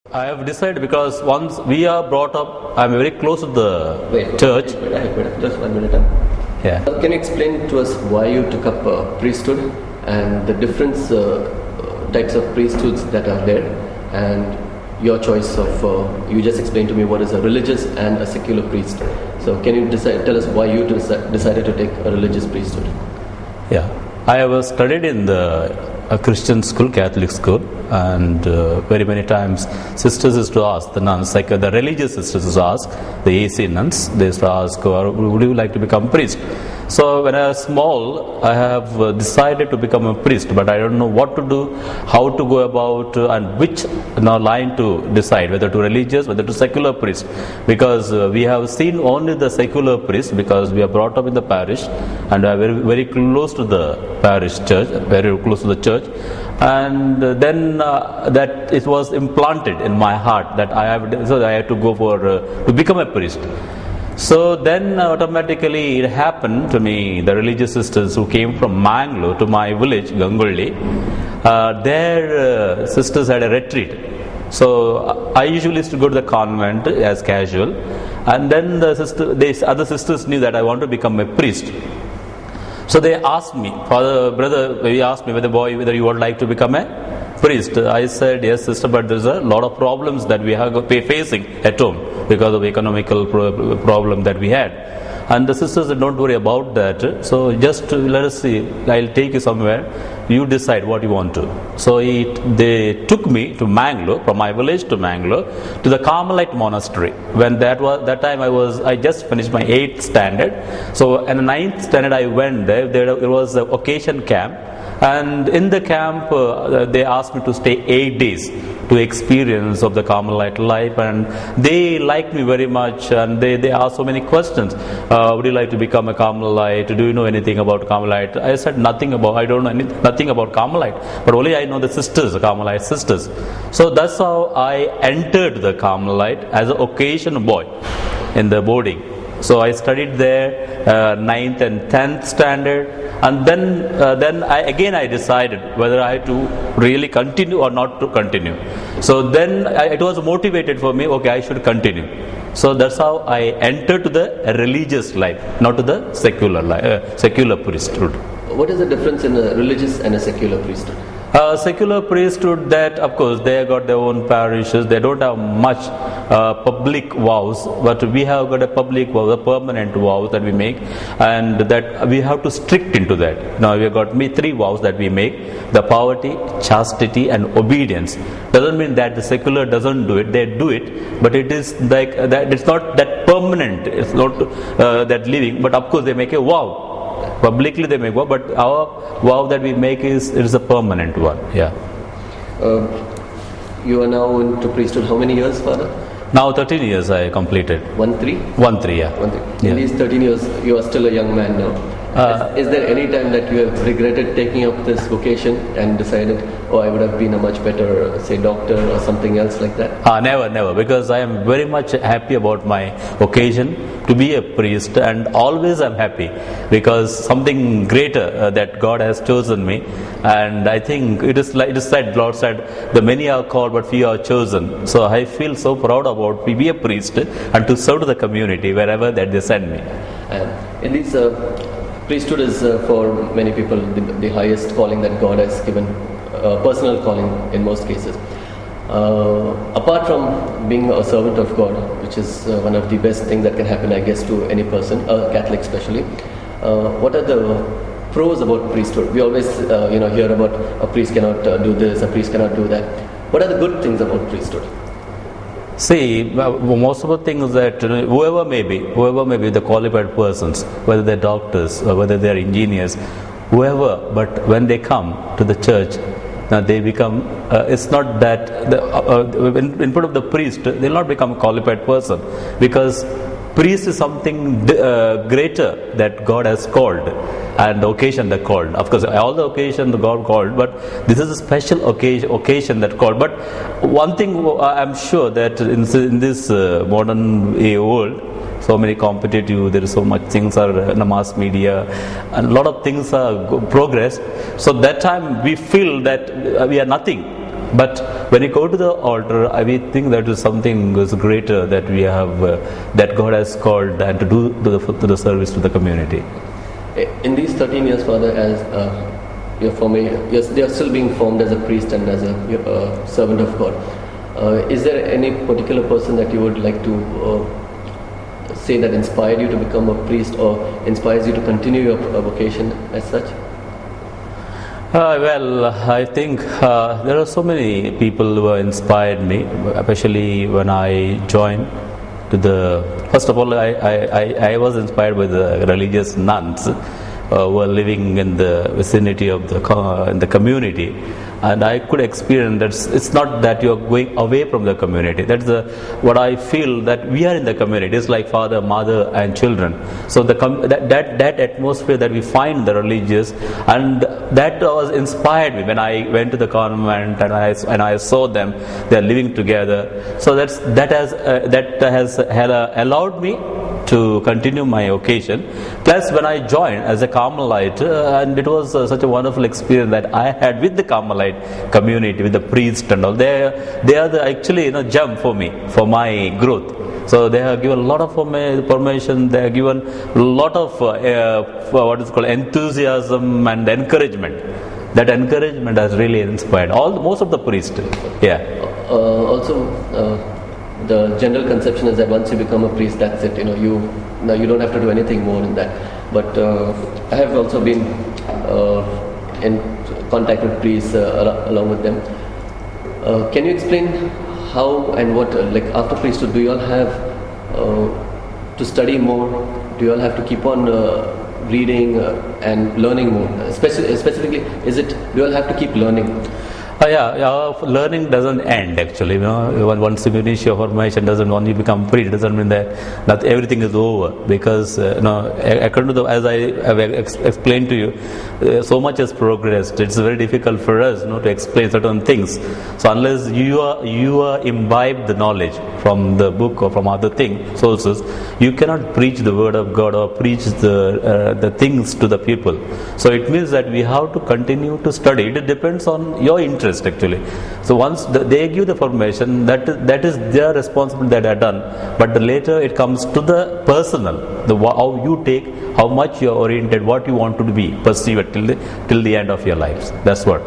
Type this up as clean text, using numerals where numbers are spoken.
I have decided because once we are brought up, I am very close to the church. Wait, just 1 minute. Yeah. Can you explain to us why you took up priesthood and the different types of priesthoods that are there, and your choice of, you just explained to me what is a religious and a secular priest. So can you tell us why you decided to take a religious priesthood? Yeah. I was studied in a Christian school, Catholic school, and very many times sisters used to ask, the nuns, like the religious sisters used to ask, the AC nuns, they used to ask, would you like to become priest? So when I was small, I have decided to become a priest, but I don't know what to do, how to go about, and which line to decide, whether to religious, whether to secular priest. Because we have seen only the secular priest, because we are brought up in the parish, and we are very, very close to the parish church, very close to the church. And then that it was implanted in my heart that I had to go for to become a priest. So then automatically it happened to me, the religious sisters who came from Mangalore to my village, Gangolli, their sisters had a retreat. So I usually used to go to the convent as casual, and then the other sisters knew that I want to become a priest. So they asked me, he asked me whether you would like to become a priest. I said, yes, sister, but there's a lot of problems that we are facing at home because of economical problem that we had. And the sisters said, don't worry about that. So just let us see, I'll take you somewhere. You decide what you want to. So they took me to Mangalore, from my village to Mangalore, to the Carmelite monastery. When that time I just finished my 8th standard. So in the 9th standard I went there. There was an occasion camp. And in the camp, they asked me to stay 8 days to experience of the Carmelite life, and they liked me very much, and they asked so many questions. Would you like to become a Carmelite? Do you know anything about Carmelite? I said I don't know nothing about Carmelite, but only I know the sisters, the Carmelite sisters. So that's how I entered the Carmelite as an occasion boy in the boarding. So I studied there 9th and 10th standard, and then I decided whether I had to really continue or not to continue. So then it was motivated for me, okay, I should continue. So that's how I entered to the religious life, not to the secular priesthood. What is the difference in a religious and a secular priesthood? Secular priesthood, that of course they have got their own parishes, they don't have much public vows, but we have got a public vow, a permanent vow that we make, and that we have to strict into that. Now we have got 3 vows that we make: the poverty, chastity and obedience. Doesn't mean that the secular doesn't do it, they do it, but it is like that, it's not that permanent, it's not that living, but of course they make a vow. Publicly they make vow, but our vow that we make is a permanent one. Yeah. You are now into priesthood how many years, Father? Now 13 years I completed. 1-3? 1-3, yeah. 1-3. In these 13 years, you are still a young man now. Is there any time that you have regretted taking up this vocation and decided, I would have been a much better, say, doctor or something else like that? Never, because I am very much happy about my occasion to be a priest, and always I'm happy because something greater that God has chosen me, and I think it is said, Lord said, the many are called but few are chosen. So I feel so proud about to be a priest and to serve the community wherever that they send me. And in these priesthood is for many people the highest calling that God has given, personal calling in most cases. Apart from being a servant of God, which is one of the best things that can happen, I guess, to any person, a Catholic especially, what are the pros about priesthood? We always hear about a priest cannot do this, a priest cannot do that. What are the good things about priesthood? See, most of the things that whoever may be the qualified persons, whether they're doctors or whether they're engineers, whoever, but when they come to the church, now they become, it's not that, in front of the priest, they'll not become a qualified person, because priest is something greater that God has called, and the occasion that called. Of course, all the occasion God called, but this is a special occasion that called. But one thing I'm sure that in this modern world, so many competitive, there is so much things are in the mass media, and a lot of things are progress. So that time we feel that we are nothing. But when we go to the altar, we think that is something is greater that we have, that God has called and to do to the service to the community. In these 13 years, Father, as you're still being formed as a priest and as a servant of God. Is there any particular person that you would like to say that inspired you to become a priest or inspires you to continue your vocation as such? Well, I think there are so many people who have inspired me, especially when I joined to the. First of all, I was inspired by the religious nuns who were living in the vicinity of the community, and I could experience that it's not that you are going away from the community. That's what I feel, that we are in the community. It's like father, mother, and children. So that atmosphere that we find in the religious, and that was inspired me when I went to the convent and I saw them. They are living together. So that has allowed me to continue my vocation. Plus, when I joined as a Carmelite, and it was such a wonderful experience that I had with the Carmelite community, with the priest and all. They are actually gem for me, for my growth. So they have given a lot of information. They have given a lot of what is called enthusiasm and encouragement. That encouragement has really inspired most of the priests. Yeah. The general conception is that once you become a priest, that's it. You don't have to do anything more than that. But I have also been in contact with priests along with them. Can you explain how and what, like after priesthood, do you all have to study more? Do you all have to keep on reading and learning more? Specifically, do you all have to keep learning? Learning doesn't end actually. Once you finish your formation, once you become priest, it doesn't mean that everything is over. Because according to as I have explained to you, so much has progressed. It's very difficult for us to explain certain things. So unless you are imbibe the knowledge from the book or from other sources, you cannot preach the word of God or preach the things to the people. So it means that we have to continue to study. It depends on your interest actually. So once they give the formation, that is their responsibility that are done. But later it comes to the personal, how you take, how much you are oriented, what you want to be perceived till the end of your lives. That's what.